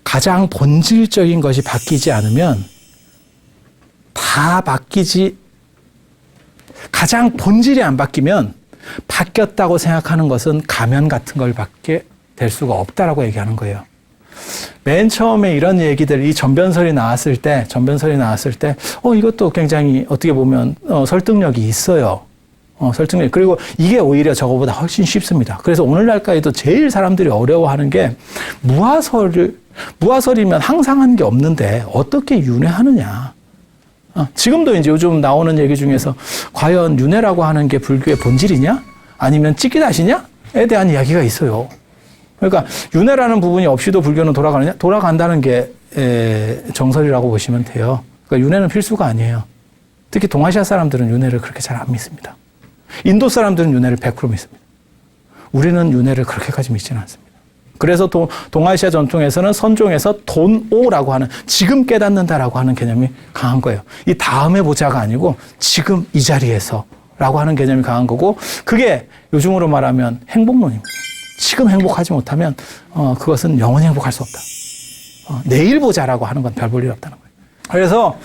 가장 본질적인 것이 바뀌지 않으면 가장 본질이 안 바뀌면 바뀌었다고 생각하는 것은 가면 같은 걸 밖에 될 수가 없다라고 얘기하는 거예요. 맨 처음에 이런 얘기들, 이 전변설이 나왔을 때, 이것도 굉장히 어떻게 보면 설득력이 있어요. 설득력. 그리고 이게 오히려 저거보다 훨씬 쉽습니다. 그래서 오늘날까지도 제일 사람들이 어려워하는 게 무화설이면 항상한 게 없는데 어떻게 윤회하느냐. 지금도 이제 요즘 나오는 얘기 중에서 과연 윤회라고 하는 게 불교의 본질이냐? 아니면 찌끼다시냐?에 대한 이야기가 있어요. 그러니까 윤회라는 부분이 없이도 불교는 돌아가느냐? 돌아간다는 게 정설이라고 보시면 돼요. 그러니까 윤회는 필수가 아니에요. 특히 동아시아 사람들은 윤회를 그렇게 잘 안 믿습니다. 인도 사람들은 윤회를 100% 믿습니다. 우리는 윤회를 그렇게까지 믿지는 않습니다. 그래서 동아시아 전통에서는 선종에서 돈오라고 하는, 지금 깨닫는다라고 하는 개념이 강한 거예요. 이 다음에 보자가 아니고 지금 이 자리에서 라고 하는 개념이 강한 거고, 그게 요즘으로 말하면 행복론입니다. 지금 행복하지 못하면 그것은 영원히 행복할 수 없다. 내일 보자라고 하는 건 별 볼 일 없다는 거예요. 그래서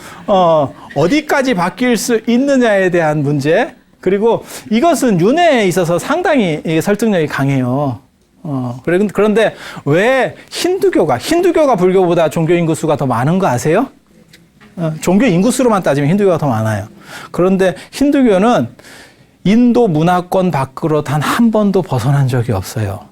어디까지 바뀔 수 있느냐에 대한 문제, 그리고 이것은 윤회에 있어서 상당히 설득력이 강해요. 그런데 왜 힌두교가 불교보다 종교 인구수가 더 많은 거 아세요? 종교 인구수로만 따지면 힌두교가 더 많아요. 그런데 힌두교는 인도 문화권 밖으로 단 한 번도 벗어난 적이 없어요.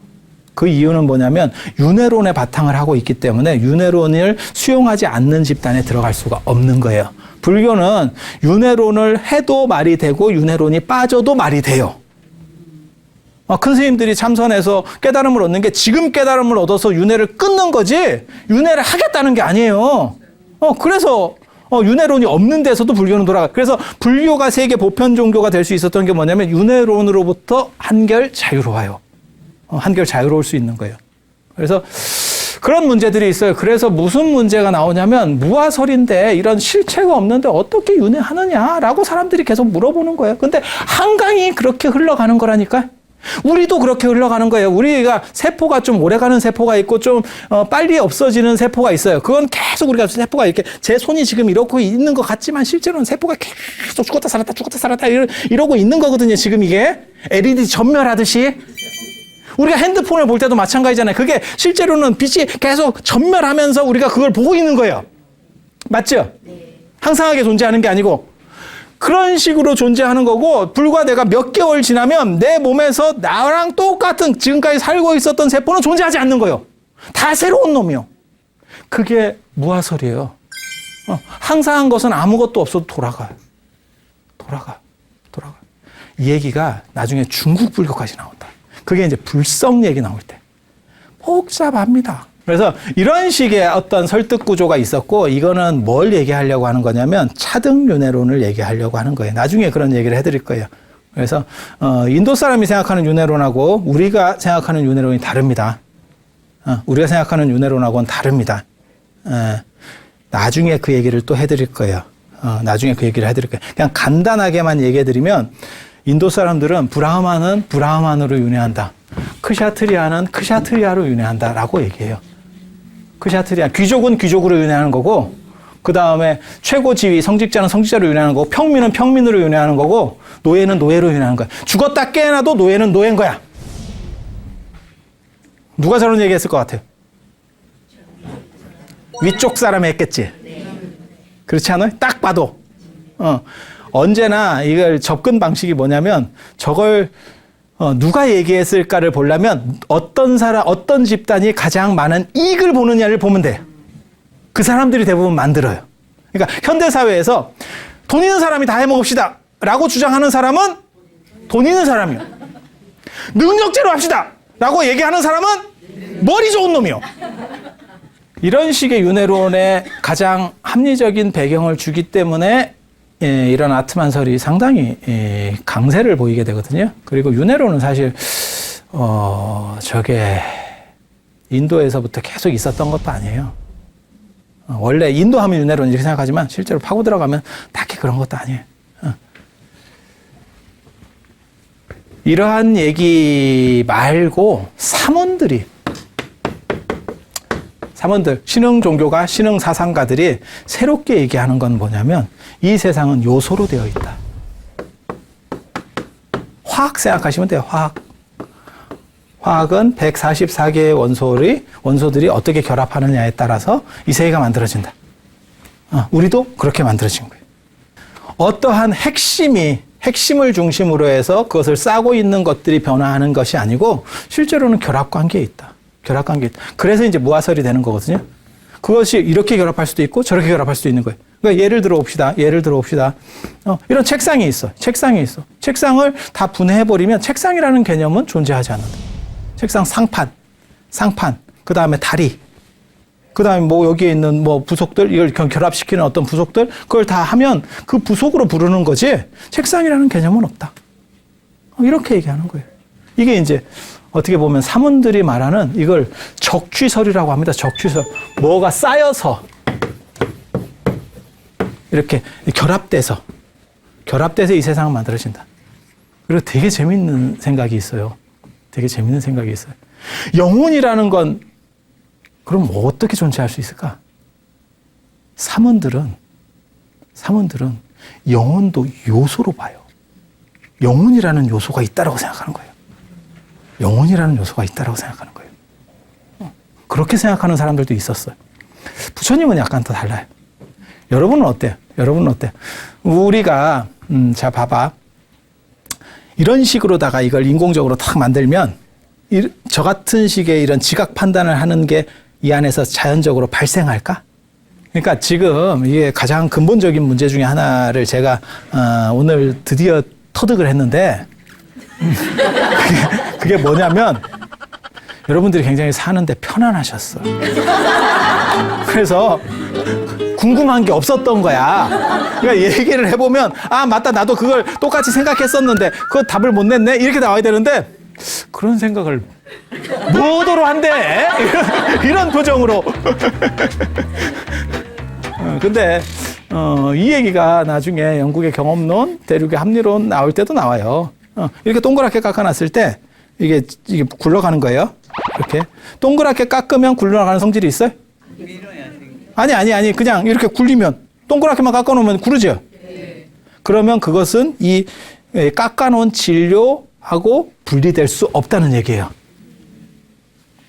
그 이유는 뭐냐면 윤회론에 바탕을 하고 있기 때문에 윤회론을 수용하지 않는 집단에 들어갈 수가 없는 거예요. 불교는 윤회론을 해도 말이 되고 윤회론이 빠져도 말이 돼요. 큰 스님들이 참선해서 깨달음을 얻는 게 지금 깨달음을 얻어서 윤회를 끊는 거지 윤회를 하겠다는 게 아니에요. 그래서 윤회론이 없는 데서도 불교는 돌아가. 그래서 불교가 세계 보편 종교가 될 수 있었던 게 뭐냐면 윤회론으로부터 한결 자유로워요. 한결 자유로울 수 있는 거예요. 그래서 그런 문제들이 있어요. 그래서 무슨 문제가 나오냐면 무화설인데 이런 실체가 없는데 어떻게 윤회하느냐라고 사람들이 계속 물어보는 거예요. 근데 한강이 그렇게 흘러가는 거라니까. 우리도 그렇게 흘러가는 거예요. 우리가 세포가 좀 오래가는 세포가 있고 좀 빨리 없어지는 세포가 있어요. 그건 계속 우리가 세포가 이렇게 제 손이 지금 이러고 있는 것 같지만 실제로는 세포가 계속 죽었다 살았다 이러고 있는 거거든요. 지금 이게 LED 전멸하듯이. 우리가 핸드폰을 볼 때도 마찬가지잖아요. 그게 실제로는 빛이 계속 전멸하면서 우리가 그걸 보고 있는 거예요. 맞죠? 네. 항상하게 존재하는 게 아니고 그런 식으로 존재하는 거고, 불과 내가 몇 개월 지나면 내 몸에서 나랑 똑같은 지금까지 살고 있었던 세포는 존재하지 않는 거예요. 다 새로운 놈이요. 그게 무화설이에요. 항상한 것은 아무것도 없어도 돌아가요. 돌아가. 이 얘기가 나중에 중국 불교까지 나온다. 그게 이제 불성 얘기 나올 때. 복잡합니다. 그래서 이런 식의 어떤 설득 구조가 있었고, 이거는 뭘 얘기하려고 하는 거냐면 차등윤회론을 얘기하려고 하는 거예요. 나중에 그런 얘기를 해드릴 거예요. 그래서 인도 사람이 생각하는 윤회론하고 우리가 생각하는 윤회론이 다릅니다. 우리가 생각하는 윤회론하고는 다릅니다. 나중에 그 얘기를 또 해드릴 거예요. 나중에 그 얘기를 해드릴 거예요. 그냥 간단하게만 얘기해드리면 인도 사람들은 브라흐만은 브라흐만으로 윤회한다. 크샤트리아는 크샤트리아로 윤회한다라고 얘기해요. 크샤트리아, 귀족은 귀족으로 윤회하는 거고, 그 다음에 최고 지위, 성직자는 성직자로 윤회하는 거고, 평민은 평민으로 윤회하는 거고, 노예는 노예로 윤회하는 거야. 죽었다 깨어나도 노예는 노예인 거야. 누가 저런 얘기 했을 것 같아요? 위쪽 사람이 했겠지? 그렇지 않아요? 딱 봐도. 언제나 이걸 접근 방식이 뭐냐면, 저걸 누가 얘기했을까를 보려면 어떤 사람, 어떤 집단이 가장 많은 이익을 보느냐를 보면 돼요. 그 사람들이 대부분 만들어요. 그러니까 현대사회에서 돈 있는 사람이 다 해먹읍시다 라고 주장하는 사람은 돈 있는 사람이요. 능력제로 합시다 라고 얘기하는 사람은 머리 좋은 놈이요. 이런 식의 윤회론의 가장 합리적인 배경을 주기 때문에 이런 아트만설이 상당히 강세를 보이게 되거든요. 그리고 윤회론은 사실 저게 인도에서부터 계속 있었던 것도 아니에요. 원래 인도 하면 윤회론 이렇게 생각하지만 실제로 파고 들어가면 딱히 그런 것도 아니에요. 이러한 얘기 말고 사문들, 신흥 종교가, 신흥 사상가들이 새롭게 얘기하는 건 뭐냐면 이 세상은 요소로 되어 있다. 화학 생각하시면 돼요. 화학은 144개의 원소들이 어떻게 결합하느냐에 따라서 이 세계가 만들어진다. 우리도 그렇게 만들어진 거예요. 어떠한 핵심을 중심으로 해서 그것을 싸고 있는 것들이 변화하는 것이 아니고 실제로는 결합관계에 있다. 그래서 이제 무아설이 되는 거거든요. 그것이 이렇게 결합할 수도 있고 저렇게 결합할 수도 있는 거예요. 그러니까 예를 들어 봅시다. 이런 책상이 있어. 책상을 다 분해해버리면 책상이라는 개념은 존재하지 않는다. 책상 상판, 그 다음에 다리, 그 다음에 뭐 여기에 있는 뭐 부속들, 이걸 결합시키는 어떤 부속들, 그걸 다 하면 그 부속으로 부르는 거지 책상이라는 개념은 없다. 이렇게 얘기하는 거예요. 이게 이제 어떻게 보면 사문들이 말하는 이걸 적취설이라고 합니다. 적취설. 뭐가 쌓여서 이렇게 결합돼서 이 세상은 만들어진다. 그리고 되게 재밌는 생각이 있어요. 영혼이라는 건 그럼 어떻게 존재할 수 있을까? 사문들은 영혼도 요소로 봐요. 영혼이라는 요소가 있다라고 생각하는 거예요. 그렇게 생각하는 사람들도 있었어요. 부처님은 약간 더 달라요. 여러분은 어때요? 우리가 자 봐봐. 이런 식으로다가 이걸 인공적으로 탁 만들면 저 같은 식의 이런 지각 판단을 하는 게 이 안에서 자연적으로 발생할까? 그러니까 지금 이게 가장 근본적인 문제 중에 하나를 제가 오늘 드디어 터득을 했는데 그게 뭐냐면 여러분들이 굉장히 사는데 편안하셨어. 그래서 궁금한 게 없었던 거야. 그러니까 얘기를 해보면 맞다, 나도 그걸 똑같이 생각했었는데 그거 답을 못 냈네 이렇게 나와야 되는데 그런 생각을 뭐더러 한대. 이런 표정으로. 근데 이 얘기가 나중에 영국의 경험론, 대륙의 합리론 나올 때도 나와요. 이렇게 동그랗게 깎아놨을 때 이게 굴러가는 거예요. 이렇게 동그랗게 깎으면 굴러가는 성질이 있어요? 아니 그냥 이렇게 굴리면 동그랗게만 깎아놓으면 구르죠. 그러면 그것은 이 깎아놓은 진료하고 분리될 수 없다는 얘기예요.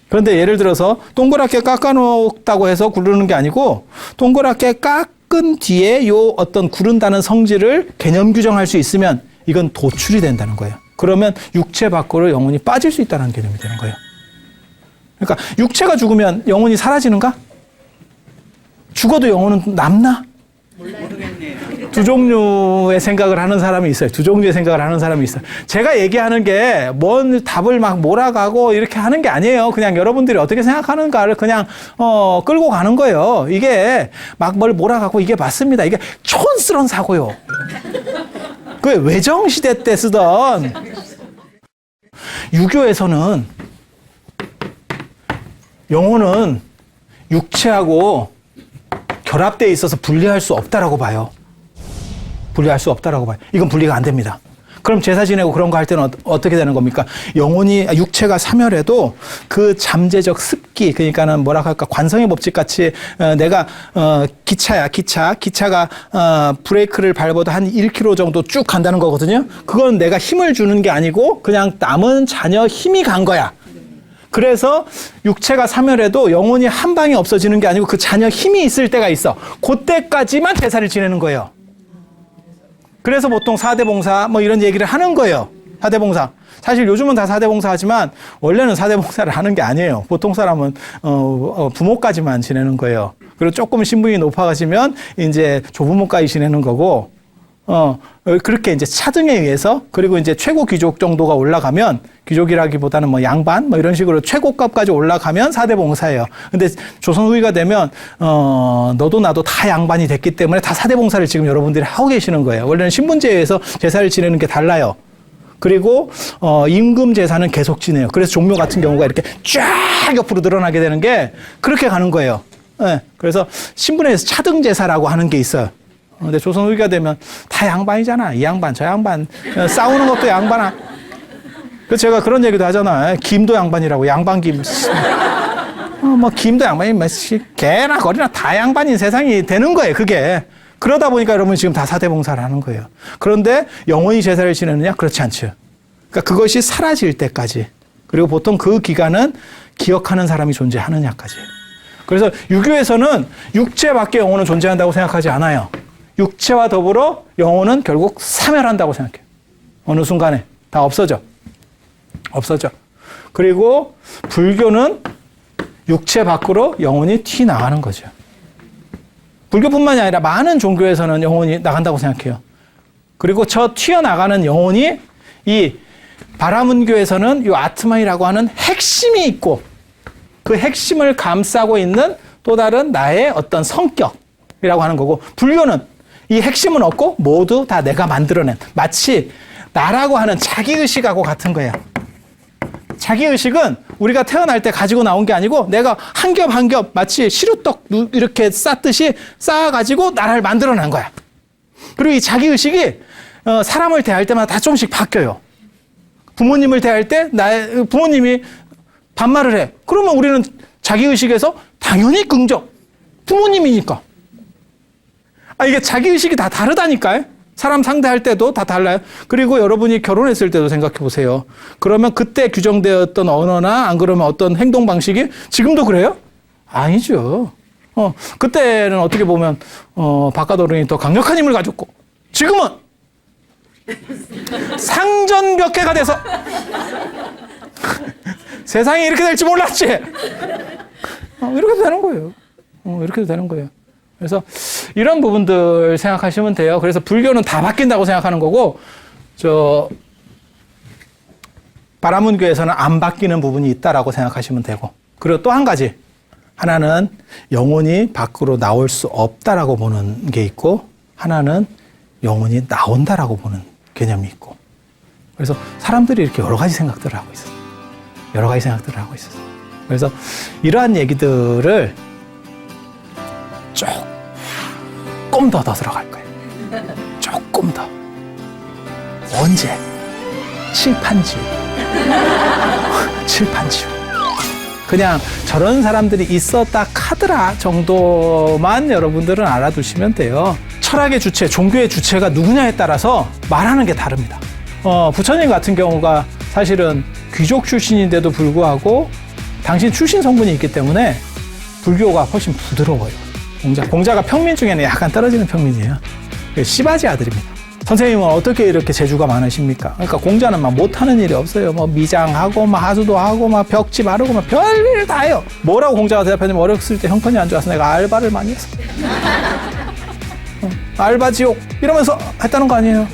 그런데 예를 들어서 동그랗게 깎아놓았다고 해서 구르는 게 아니고 동그랗게 깎은 뒤에 요 어떤 구른다는 성질을 개념 규정할 수 있으면 이건 도출이 된다는 거예요. 그러면 육체 밖으로 영혼이 빠질 수 있다는 개념이 되는 거예요. 그러니까 육체가 죽으면 영혼이 사라지는가? 죽어도 영혼은 남나? 모르겠네요. 두 종류의 생각을 하는 사람이 있어요. 제가 얘기하는 게 뭔 답을 막 몰아가고 이렇게 하는 게 아니에요. 그냥 여러분들이 어떻게 생각하는가를 그냥 끌고 가는 거예요. 이게 막 뭘 몰아가고 이게 맞습니다. 이게 촌스러운 사고요. 그 외정시대 때 쓰던. 유교에서는 영혼은 육체하고 결합되어 있어서 분리할 수 없다라고 봐요. 분리할 수 없다라고 봐요. 이건 분리가 안 됩니다. 그럼 제사 지내고 그런 거 할 때는 어떻게 되는 겁니까? 육체가 사멸해도 그 잠재적 습기, 그러니까는 뭐라 할까, 관성의 법칙 같이 내가 기차가 브레이크를 밟아도 한 1km 정도 쭉 간다는 거거든요. 그건 내가 힘을 주는 게 아니고 그냥 남은 자녀 힘이 간 거야. 그래서 육체가 사멸해도 영혼이 한 방에 없어지는 게 아니고 그 자녀 힘이 있을 때가 있어. 그때까지만 제사를 지내는 거예요. 그래서 보통 4대 봉사 뭐 이런 얘기를 하는 거예요. 4대 봉사. 사실 요즘은 다 4대 봉사 하지만 원래는 4대 봉사를 하는 게 아니에요. 보통 사람은 부모까지만 지내는 거예요. 그리고 조금 신분이 높아가시면 이제 조부모까지 지내는 거고, 그렇게 이제 차등에 의해서, 그리고 이제 최고 귀족 정도가 올라가면, 귀족이라기보다는 뭐 양반 뭐 이런 식으로 최고급까지 올라가면 4대 봉사예요. 근데 조선 후기가 되면 너도 나도 다 양반이 됐기 때문에 다 4대 봉사를 지금 여러분들이 하고 계시는 거예요. 원래는 신분제에 의해서 제사를 지내는 게 달라요. 그리고 임금 제사는 계속 지내요. 그래서 종묘 같은 경우가 이렇게 쫙 옆으로 늘어나게 되는 게 그렇게 가는 거예요. 네. 그래서 신분에서 차등 제사라고 하는 게 있어요. 근데 조선 후기가 되면 다 양반이잖아. 이 양반, 저 양반. 싸우는 것도 양반아. 그 제가 그런 얘기도 하잖아요. 김도 양반이라고. 양반김. 뭐 김도 양반이 뭐 개나 거리나 다 양반인 세상이 되는 거예요. 그게. 그러다 보니까 여러분 지금 다 4대 봉사를 하는 거예요. 그런데 영원히 제사를 지내느냐? 그렇지 않죠. 그러니까 그것이 사라질 때까지. 그리고 보통 그 기간은 기억하는 사람이 존재하느냐까지. 그래서 유교에서는 육체밖에 영혼은 존재한다고 생각하지 않아요. 육체와 더불어 영혼은 결국 사멸한다고 생각해요. 어느 순간에 다 없어져. 그리고 불교는 육체 밖으로 영혼이 튀어나가는 거죠. 불교뿐만이 아니라 많은 종교에서는 영혼이 나간다고 생각해요. 그리고 저 튀어나가는 영혼이 이 바라문교에서는 이 아트만이라고 하는 핵심이 있고 그 핵심을 감싸고 있는 또 다른 나의 어떤 성격이라고 하는 거고, 불교는 이 핵심은 없고 모두 다 내가 만들어낸, 마치 나라고 하는 자기의식하고 같은 거예요. 자기의식은 우리가 태어날 때 가지고 나온 게 아니고 내가 한 겹 한 겹 마치 시루떡 이렇게 쌓듯이 쌓아가지고 나라를 만들어낸 거야. 그리고 이 자기의식이 사람을 대할 때마다 다 조금씩 바뀌어요. 부모님을 대할 때 나의 부모님이 반말을 해. 그러면 우리는 자기의식에서 당연히 긍정. 부모님이니까. 이게 자기의식이 다 다르다니까요. 사람 상대할 때도 다 달라요. 그리고 여러분이 결혼했을 때도 생각해 보세요. 그러면 그때 규정되었던 언어나 안 그러면 어떤 행동 방식이 지금도 그래요? 아니죠. 그때는 어떻게 보면 바깥 어른이 더 강력한 힘을 가졌고, 지금은 상전벽해가 돼서 세상이 이렇게 될지 몰랐지. 이렇게 되는 거예요. 이렇게 되는 거예요. 그래서 이런 부분들 생각하시면 돼요. 그래서 불교는 다 바뀐다고 생각하는 거고, 바라문교에서는 안 바뀌는 부분이 있다라고 생각하시면 되고, 그리고 또 한 가지, 하나는 영혼이 밖으로 나올 수 없다라고 보는 게 있고, 하나는 영혼이 나온다라고 보는 개념이 있고. 그래서 사람들이 이렇게 여러 가지 생각들을 하고 있어요. 여러 가지 생각들을 하고 있어요. 그래서 이러한 얘기들을 조금 더 들어갈 거예요. 조금 더. 언제? 칠판지우. 그냥 저런 사람들이 있었다 카더라 정도만 여러분들은 알아두시면 돼요. 철학의 주체, 종교의 주체가 누구냐에 따라서 말하는 게 다릅니다. 부처님 같은 경우가 사실은 귀족 출신인데도 불구하고 당신 출신 성분이 있기 때문에 불교가 훨씬 부드러워요. 공자가 평민 중에는 약간 떨어지는 평민이에요. 씨바지 아들입니다. 선생님은 어떻게 이렇게 재주가 많으십니까? 그러니까 공자는 막 못하는 일이 없어요. 뭐 미장하고, 막 하수도 하고, 막 벽지 바르고, 막 별일 다 해요. 뭐라고 공자가 대답했냐면, 어렸을 때 형편이 안 좋아서 내가 알바를 많이 했어. 알바 지옥 이러면서 했다는 거 아니에요?